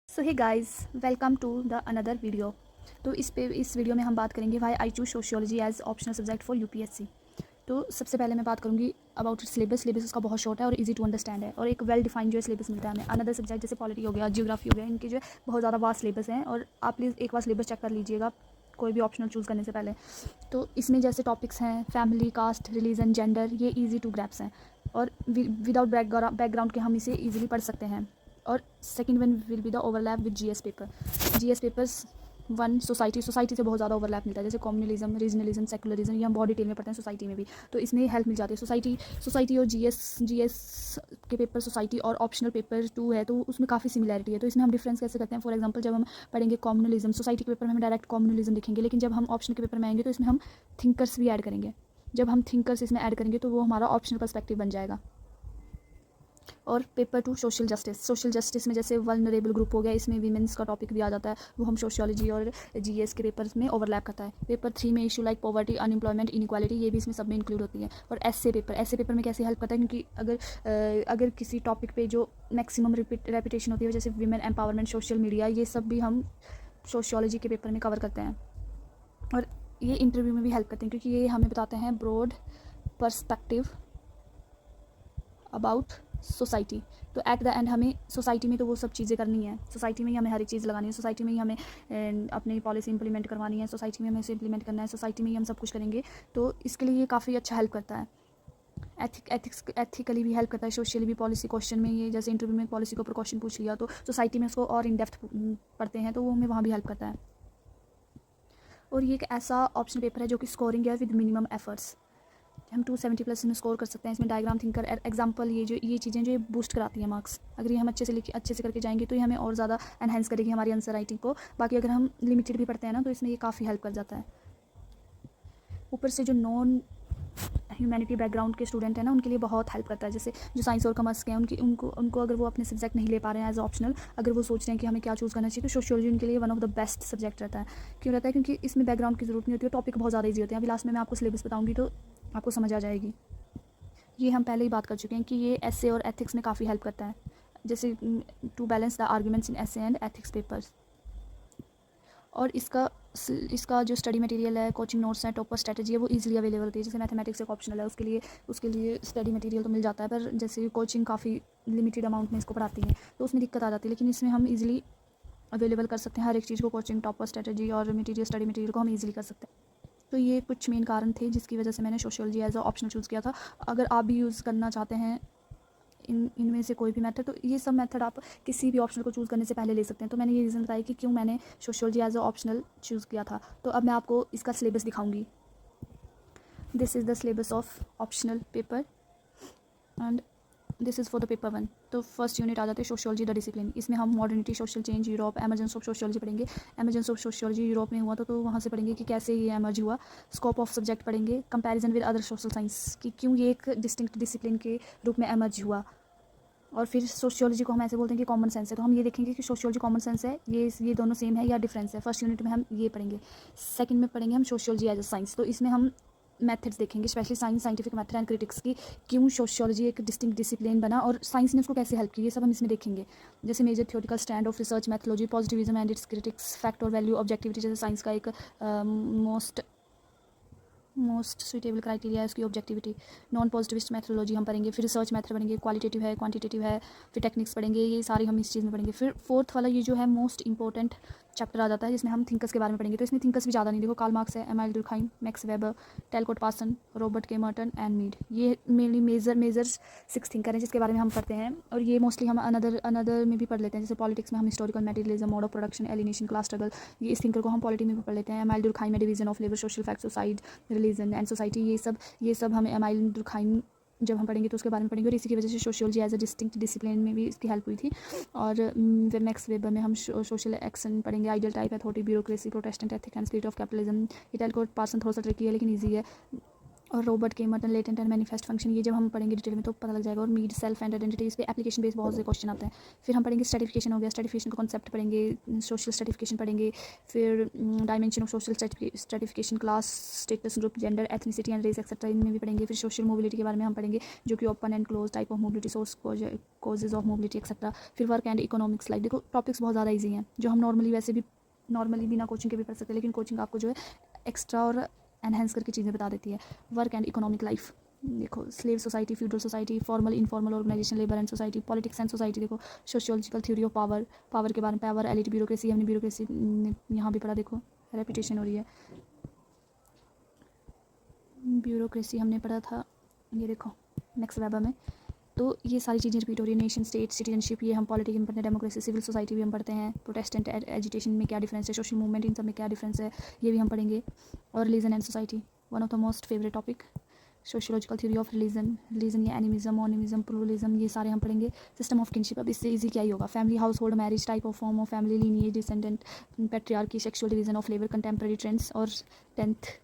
So hey guys, welcome to the another video. तो इस video में हम बात करेंगे why I choose sociology as optional subject for UPSC. तो सबसे पहले मैं बात करूंगी अबाउट सिलेबस उसका बहुत शॉर्ट है और इजी टू अंडरस्टैंड है, और एक वेल डिफाइंड जो है सिलेबस मिलता है हमें। अनदर सब्जेक्ट जैसे पॉलिटी हो गया, जियोग्राफी हो गया, इनके जो है बहुत ज़्यादा वास्ट सिलेबस हैं, और आप प्लीज़ एक बार सिलेबस चेक कर लीजिएगा कोई भी ऑप्शनल चूज़ करने से पहले। तो इसमें जैसे टॉपिक्स हैं फैमिली, कास्ट, रिलीजन, जेंडर, ये ईजी टू ग्रैप्स हैं, और विदाउट बैकग्राउंड के हम इसे ईजिली पढ़ सकते हैं। और second one will be the overlap with GS paper. GS papers one society से बहुत ज़्यादा ओवरलैप मिलता है, जैसे कम्युनलिज्म, रीजनलिज्म, सेकुलरिज्म, ये हम बहुत डिटेल में पढ़ते हैं सोसाइटी में भी, तो इसमें हेल्प मिल जाती है। सोसाइटी और जीएस के पेपर सोसाइटी और ऑप्शनल पेपर 2 है, तो उसमें काफ़ी सिमिलरिटी है। तो इसमें हम डिफरेंस कैसे करते हैं? फॉर एग्जांपल, जब हम पढ़ेंगे कम्युनलिज्म, सोसाइटी के पेपर में हम डायरेक्ट कम्युनलिज्म लिखेंगे, लेकिन जब हम ऑप्शनल के पेपर में आएंगे तो इसमें हम थिंकर्स भी ऐड करेंगे। जब हम थिंकर्स इसमें ऐड करेंगे तो वो हमारा ऑप्शनल पर्सपेक्टिव बन जाएगा। और पेपर 2 सोशल जस्टिस में जैसे वल्नरेबल ग्रुप हो गया, इसमें वीमेंस का टॉपिक भी आ जाता है, वो हम सोशियोलॉजी और जीएस के पेपर्स में ओवरलैप करता है। पेपर 3 में issue like poverty, unemployment, inequality, ये भी इसमें सब में इंक्लूड होती है। और ऐसे पेपर में कैसे हेल्प करता है? क्योंकि अगर किसी टॉपिक पे जो मैक्सिमम रेपिटेशन होती है, जैसे वीमेन एम्पावरमेंट, सोशल मीडिया, ये सब भी हम सोशियोलॉजी के पेपर में कवर करते हैं। और ये इंटरव्यू में भी हेल्प करते हैं, क्योंकि ये हमें बताते हैं ब्रॉड पर्सपेक्टिव अबाउट सोसाइटी। तो एट द एंड हमें सोसाइटी में तो वो सब चीज़ें करनी है, सोसाइटी में ही हमें हर एक चीज़ लगानी है, सोसाइटी में ही हमें अपनी पॉलिसी इंप्लीमेंट करवानी है, सोसाइटी में हमें इसे इंप्लीमेंट करना है, सोसाइटी में ही हम सब कुछ करेंगे। तो इसके लिए ये काफ़ी अच्छा हेल्प करता है। एथिकली भी हेल्प करता है, सोशली भी। पॉलिसी क्वेश्चन में ये जैसे इंटरव्यू में पॉलिसी के ऊपर क्वेश्चन पूछ लिया, तो सोसाइटी में उसको और इन डेप्थ पढ़ते हैं, तो वो हमें वहाँ भी हेल्प करता है। और ये एक ऐसा ऑप्शन पेपर है जो कि स्कोरिंग है विद मिनिमम एफर्ट्स। हम 270 प्लस में स्कोर कर सकते हैं। इसमें डायग्राम थिंकर, एग्जाम्पल, ये चीज़ें जो ये बूस्ट कराती हैं मार्क्स। अगर ये हम अच्छे से करके जाएंगे तो ये हमें और ज़्यादा एनहेंस करेगी हमारी आंसर राइटिंग को। बाकी अगर हम लिमिटेड भी पढ़ते हैं ना, तो इसमें ये काफ़ी हेल्प कर जाता है। ऊपर से जो नॉन ह्यूमैनिटी बैकग्राउंड के स्टूडेंट हैं ना, उनके लिए बहुत हेल्प करता है। जैसे जो साइंस और कॉमर्स के हैं, उनको अगर वो अपने सब्जेक्ट नहीं ले पा रहे हैं एज ऑप्शनल, अगर वो सोच रहे हैं कि हमें क्या चूज़ करना चाहिए, तो सोशियोलॉजी उनके लिए one of the best subject रहता है। क्यों रहता है? क्योंकि इसमें बैकग्राउंड की जरूरत नहीं होती है, टॉपिक बहुत ज़्यादा ईजी होते हैं। अभी लास्ट में मैं आपको सिलेबस बताऊँगी तो आपको समझ आ जाएगी। ये हम पहले ही बात कर चुके हैं कि ये एसे और एथिक्स में काफ़ी हेल्प करता है, जैसे to balance the arguments in essay and ethics papers. और इसका जो स्टडी मटेरियल है, कोचिंग नोट्स हैं, टॉपर स्ट्रेटजी है, वो इजीली अवेलेबल होती है। जैसे मैथमेटिक्स एक ऑप्शनल है, उसके लिए स्टडी मटेरियल तो मिल जाता है, पर जैसे कोचिंग काफ़ी लिमिटेड अमाउंट में इसको पढ़ाती है, तो उसमें दिक्कत आ जाती है। लेकिन इसमें हम इजीली अवेलेबल कर सकते हैं हर एक चीज़ को, कोचिंग, टॉपर स्ट्रेटजी और स्टडी मटेरियल को हम इजीली कर सकते हैं। तो ये कुछ मेन कारण थे जिसकी वजह से मैंने sociology as a optional choose किया था। अगर आप भी यूज़ करना चाहते हैं इनमें से कोई भी मेथड, तो ये सब मेथड आप किसी भी ऑप्शनल को चूज़ करने से पहले ले सकते हैं। तो मैंने ये रीज़न बताया कि क्यों मैंने sociology as a optional choose किया था। तो अब मैं आपको इसका सिलेबस दिखाऊंगी। This is the syllabus of optional paper and this is for the paper 1। तो फर्स्ट यूनिट आ जाते हैं सोशियोलॉजी द डिसिप्लिन। इसमें हम modernity, social change, Europe, emergence of sociology पढ़ेंगे। एमर्जेंस ऑफ सोशियोलॉजी यूरोप में हुआ था, तो वहाँ से पढ़ेंगे कि कैसे ये एमर्ज हुआ। स्कोप ऑफ सब्जेक्ट पढ़ेंगे, comparison with other social science, कि क्यों ये एक डिस्टिंक्ट डिसिप्लिन के रूप में एमर्ज हुआ। और फिर सोशियोलॉजी को हम ऐसे बोलते हैं कि कॉमन सेंस है, तो हम ये देखेंगे कि सोशियोलॉजी कॉमन सेंस है, ये दोनों सेम है या डिफरेंस है। फर्स्ट यूनिट में हम ये पढ़ेंगे। सेकंड में पढ़ेंगे हम सोशियोलॉजी एज अ साइंस, तो इसमें हम मेथड्स देखेंगे, specially scientific method and critics की, क्यों सोशियोलॉजी एक डिस्टिंक्ट डिसिप्लिन बना और साइंस ने उसको कैसे हेल्प की, ये सब हम इसमें देखेंगे। जैसे major theoretical stand of research methodology, positivism and its critics, fact और वैल्यू, ऑब्जेक्टिविटी, जैसे साइंस का एक मोस्ट सुटेबल क्राइटेरिया है उसकी ऑब्जेक्टिविटी। नॉन पॉजिटिविस्ट मेथोलॉजी हम पढ़ेंगे, फिर रिसर्च मेथड पढ़ेंगे, क्वालिटेटिव है, क्वांटिटेटिव है, फिर टेक्निक्स पढ़ेंगे, ये सारी हम इस चीज़ में पढ़ेंगे। फिर फोर्थ वाला ये जो है मोस्ट इंपॉर्टेंट चैप्टर आ जाता है, जिसमें हम थिंकर्स के बारे में पढ़ेंगे। तो इसमें थिंकर्स भी ज़्यादा नहीं, देखो कार्ल मार्क्स है, Emile Durkheim, Max Weber, Talcott Parson, Robert K Merton and Mead, ये मेनली मेजर 6 थिंकर हैं जिसके बारे में हम पढ़ते हैं। और ये मोस्टली हम अनदर में भी पढ़ लेते हैं, जैसे पॉलिटिक्स में हम historical materialism, mode of production, alienation, class struggle, ये इस थिंकर को हम पॉलिटी में भी पढ़ लेते हैं। एमाइल डुर्कहाइम में division of labour, social fact, suicide, religion and society, ये सब हमें एमाइल डुर्कहाइम जब हम पढ़ेंगे तो उसके बारे में पढ़ेंगे। और इसी की वजह से sociology as a distinct discipline में भी इसकी हेल्प हुई थी। और फिर मैक्स वेबर में हम सोशल एक्शन पढ़ेंगे, ideal type, authority, bureaucracy, Protestant ethic and spirit of capitalism. ये टैलकोट पार्सन थोड़ा सा ट्रिकी है लेकिन ईजी है। और Robert K Merton latent and manifest function, ये जब हम पढ़ेंगे डिटेल में तो पता लग जाएगा। और मीड सेल्फ एंड आइडेंटिटी, इस पे एप्लीकेशन बेस्ड बहुत से क्वेश्चन आते हैं। फिर हम पढ़ेंगे स्ट्रेटिफिकेशन हो गया, स्ट्रेटिफिकेशन का कॉन्सेप्ट पढ़ेंगे, सोशल स्ट्रेटिफिकेशन पढ़ेंगे, फिर dimension of social stratification, class, status, group, gender, ethnicity and race etcetera, इनमें भी पढ़ेंगे। फिर सोशल मोबिलिटी के बारे में हम पढ़ेंगे, जो कि open and close type of mobility, source, causes of mobility etcetera. फिर वर्क एंड इकोनॉमिक्स लाइफ। देखो टॉपिक्स बहुत ज़्यादा ईजी हैं, जो हम नॉर्मली वैसे भी नॉर्मली बिना कोचिंग के भी पढ़ सकते हैं, लेकिन कोचिंग आपको जो है एक्स्ट्रा और एनहेंस करके चीज़ें बता देती है। वर्क एंड इकोनॉमिक लाइफ देखो, slave society, feudal society, formal informal organisation, labour and society, politics and society. देखो sociological theory of power, power के बारे में, पावर, एलिट, ब्यूरोक्रेसी, हमने ब्यूरोक्रेसी यहाँ भी पढ़ा। देखो रेपिटेशन हो रही है, ब्यूरोक्रेसी हमने पढ़ा था, ये देखो नेक्स्ट वेब में। तो ये सारी चीज़ें रिपीट हो रही है। नेशन स्टेट, सिटीजनशिप, ये हम पॉलिटिक्स में पढ़ते हैं, डेमोक्रेसी, सिविल सोसाइटी भी हम पढ़ते हैं, प्रोटेस्टेंट एजिटेशन में क्या डिफरेंस है, सोशल मूवमेंट, इन सब में क्या डिफरेंस है, ये भी हम पढ़ेंगे। और religion and society, one of the most favourite topic, sociological theory of religion, religion या एनिमिज्म, ऑनिमिज्म, प्लूरलिज्म, ये सारे हम पढ़ेंगे। सिस्टम ऑफ किनशिप, अब इससे इजी क्या ही होगा, family, household, marriage, type of form of family, lineage, descendant, patriarchy, sexual division of labour, contemporary trends. और 10th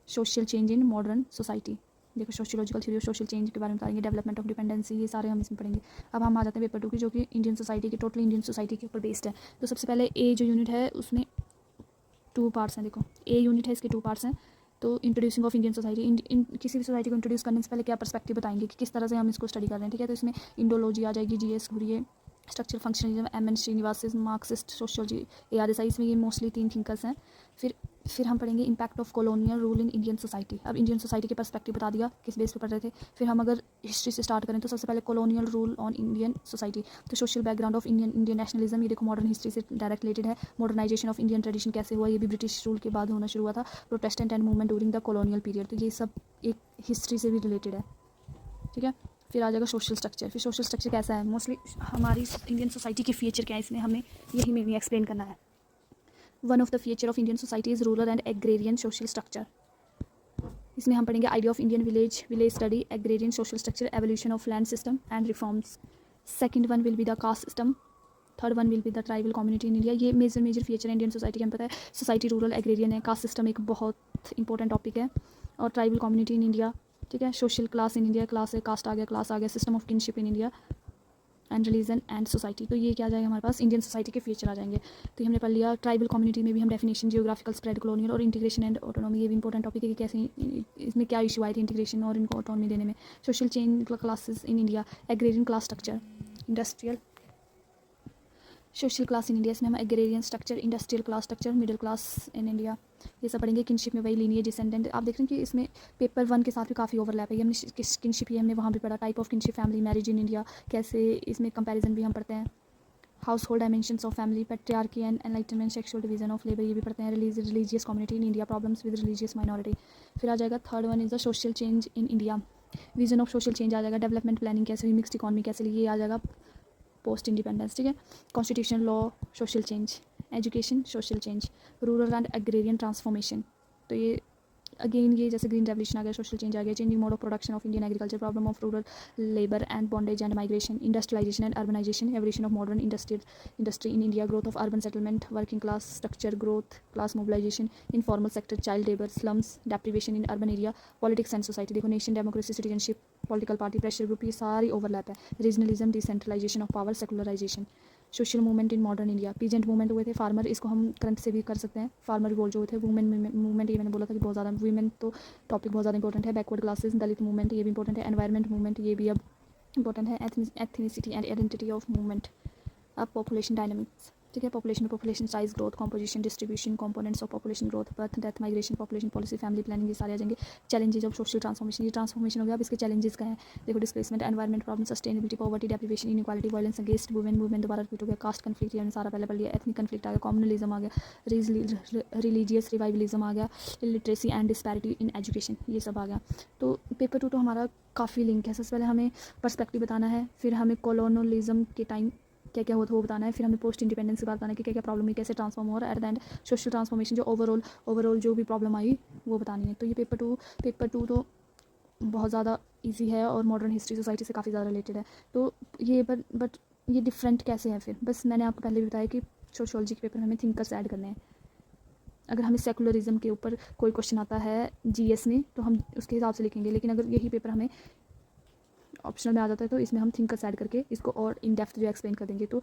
social change in modern society. देखो sociological theory of social change के बारे में बताएंगे, डेवलपमेंट ऑफ डिपेंडेंसी, ये सारे हम इसमें पढ़ेंगे। अब हम आ जाते हैं पेपर 2 की, जो कि इंडियन सोसाइटी के, टोटल इंडियन सोसाइटी के ऊपर बेस्ड है। तो सबसे पहले ए जो यूनिट है उसमें 2 पार्ट्स हैं। देखो ए यूनिट है, इसके 2 पार्ट्स हैं। तो इंट्रोड्यूसिंग ऑफ इंडियन सोसाइटी, किसी भी सोसाइटी को इंट्रोड्यूस करने से पहले क्या पर्सपेक्टिव बताएंगे कि किस तरह से हम इसको स्टडी कर रहे हैं, ठीक है। तो इसमें इंडोलॉजी आ जाएगी, GS Ghurye, structure functionalism, M.N.. Srinivasan, Marxist sociology, AR. Desai, इसमें ये मोस्टली 3 थिंकर्स हैं। फिर हम पढ़ेंगे impact of colonial rule in Indian society. अब इंडियन सोसाइटी के पर्सपेक्टिव बता दिया, किस बेस पे पढ़ रहे थे। फिर हम अगर हिस्ट्री से स्टार्ट करें तो सबसे पहले colonial rule on Indian society, तो social background of Indian nationalism, ये देखो मॉडर्न हिस्ट्री से डायरेक्ट रिलेटेड है। मॉडर्नाइजेशन ऑफ इंडियन ट्रेडिशन कैसे हुआ, ये भी ब्रिटिश रूल के बाद होना शुरू हुआ था। Protestant and movement during the colonial period, तो ये सब एक हिस्ट्री से भी रिलेटेड है, ठीक है। फिर आ जाएगा सोशल स्ट्रक्चर। फिर सोशल स्ट्रक्चर कैसा है, मोस्टली हमारी इंडियन सोसाइटी के फीचर क्या है, इसमें हमें यही मेनली एक्सप्लेन करना है। One of the feature of Indian society is rural and agrarian social structure. इसमें हम पढ़ेंगे idea of Indian village study, agrarian social structure, evolution of land system and reforms. Second one will be the caste system, third one will be the tribal community in India. ये major feature है Indian society के, हमें पता है society rural agrarian है, caste system एक बहुत important topic है, और ट्राइबल कम्युनिटी इन इंडिया, ठीक है। Social class in India, class है, कास्ट आ गया, system of kinship in India, and religion and society. तो ये क्या आ जाएगा हमारे पास, इंडियन सोसाइटी के फीचर आ जाएंगे। तो हमने पढ़ लिया ट्राइबल कम्युनिटी में भी हम डेफिनेशन, जियोग्राफिकल स्प्रेड, कॉलोनियल और इंटीग्रेशन एंड ऑटोनॉमी, ये भी इंपॉर्टेंट टॉपिक है कि कैसे इसमें क्या इशू आए थे इंटीग्रेशन और इनको ऑटोनॉमी देने में। Social change classes in India, agrarian class structure, industrial social class in India, इसमें हम agrarian structure, industrial class structure, middle class in India, ये सब पढ़ेंगे। किनशिप में वही लीनियर डिसेंडेंट, आप देख रहे हैं कि इसमें पेपर 1 के साथ भी काफ़ी ओवरलैप है। ये हमने किनशिप, ये हमने वहाँ भी पढ़ा, type of kinship, family, marriage in India, कैसे इसमें कंपैरिजन भी हम पढ़ते हैं। Household dimensions of family, patriarchy and enlightenment, sexual division of labour, ये भी पढ़ते हैं। Religious community in India, problems with religious minority. फिर आ जाएगा third one is the social change in India, vision of social change आ जाएगा। Development planning कैसे हुई, मिक्सड इकॉनमी कैसे, ये आ जाएगा पोस्ट इंडिपेंडेंस, ठीक है। Constitution, law, social change, education, social change, rural and agrarian transformation, तो ये अगेन ये जैसे ग्रीन रेवोल्यूशन आ गया, सोशल चेंज आ गया, changing mode of production of Indian agriculture, problem of rural labour and bondage and migration, industrialisation and urbanisation, evolution of modern industry in India, growth of urban settlement, working class structure growth, class mobilisation, informal sector, child labour, slums, deprivation in urban area, politics and society. देखो nation, democracy, citizenship, political party, pressure group, ये सारी overlap है। Regionalism, decentralisation of power, secularisation, social movement in modern India, peasant movement हुए थे, farmer, इसको हम current से भी कर सकते हैं, फार्मर रिवोल्ट जो हुए थे, वुमेन मूवमेंट, ये मैंने बोला था कि बहुत ज़्यादा वीमेन तो टॉपिक बहुत ज़्यादा इंपॉर्टेंट है। बैकवर्ड क्लासेस, दलित मूवमेंट, ये भी इंपॉर्टेंट है। एनवायरनमेंट मूवमेंट, ये भी अब इंपॉर्टेंट है। Ethnicity and identity of movement. अब पॉपुलेशन डायनामिक्स, ठीक है। Population size, growth, composition, distribution, components of population growth, birth, death, migration, population policy, family planning, ये सारे आ जाएंगे। चैलेंजेस ऑफ सोशल ट्रांसफॉर्मेशन, ये ट्रांसफॉर्मेशन हो गया, अब इसके चैलेंजेस क्या है, देखो displacement, environment problem, sustainability, poverty, deprivation, inequality, violence against women, movement दोबारा रिपीट हो गया। कास्ट कन्फ्लिक्ट, ये सारा पहले पढ़ लिया। एथनिक कन्फ्लिक्ट आ गया, कॉम्युनलिज्म आ गया, रिलीजियस रिवाइवलिज्म आ गया, literacy and disparity in education, ये सब आ गया। तो पेपर 2 तो हमारा काफ़ी लिंक है। सबसे पहले हमें पर्सपेक्टिव बताना है, फिर हमें कॉलोनलिज्म के टाइम क्या क्या होता है वो बताना है, फिर हमें पोस्ट इंडिपेंडेंस के बाद बताना है कि क्या क्या प्रॉब्लम है, कैसे ट्रांसफॉर्म हो रहा है, at the end social transformation जो ओवरऑल जो भी प्रॉब्लम आई वो बतानी है। तो ये पेपर टू तो बहुत ज़्यादा इजी है और मॉडर्न हिस्ट्री सोसाइटी से काफ़ी ज़्यादा रिलेटेड है। तो ये बट ये डिफरेंट कैसे है, फिर बस मैंने आपको पहले भी बताया कि सोशियोलॉजी के पेपर में हमें थिंकर्स ऐड करने हैं। अगर हमें सेकुलरिज्म के ऊपर कोई क्वेश्चन आता है जीएस में तो हम उसके हिसाब से लिखेंगे, लेकिन अगर यही पेपर हमें ऑप्शनल में आ जाता है तो इसमें हम थिंकर्स ऐड करके इसको और इन डेप्थ जो एक्सप्लेन कर देंगे। तो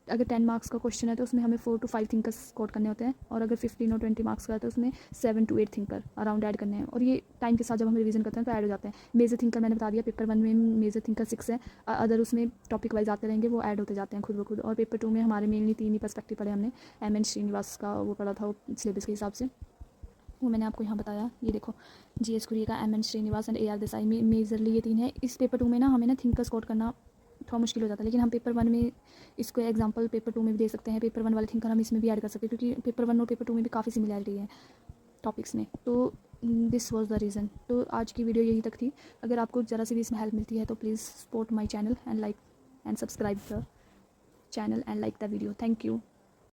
अगर 10 मार्क्स का क्वेश्चन है तो उसमें हमें 4 to 5 थिंकर्स कोड करने होते हैं, और अगर 15 और 20 मार्क्स का है तो उसमें 7 to 8 थिंकर अराउंड ऐड करने हैं, और ये टाइम के साथ जब हम रिवीजन करते हैं तो ऐड हो जाते हैं। मेजर थिंकर मैंने बता दिया, पेपर 1 में मेजर थिंकर 6 है, अदर उसमें टॉपिक वाइज आते रहेंगे, वो ऐड होते जाते हैं खुद ब खुद। और पेपर 2 में हमारे मेनली 3 ही पर्सपेक्टिव पढ़े हमने। एम श्रीनिवास का वो पढ़ा था, वो सिलेबस के हिसाब से, वो मैंने आपको यहाँ बताया। ये देखो जीएस कुरियर का M Srinivas and AR Desai में मेजरली ये 3 है। इस पेपर 2 में ना हमें ना थिंकर्स कोड करना थोड़ा मुश्किल हो जाता है, लेकिन हम पेपर 1 में इसको एग्जांपल पेपर 2 में भी दे सकते हैं। पेपर 1 वाले थिंकर हम इसमें भी ऐड कर सकते हैं, क्योंकि पेपर 1 और पेपर 2 में भी काफ़ी सिमिलैरिटी है टॉपिक्स में। तो दिस वाज द रीज़न। तो आज की वीडियो यही तक थी। अगर आपको ज़रा सी भी इसमें हेल्प मिलती है तो please support my channel and like and subscribe the channel and like the video. Thank you.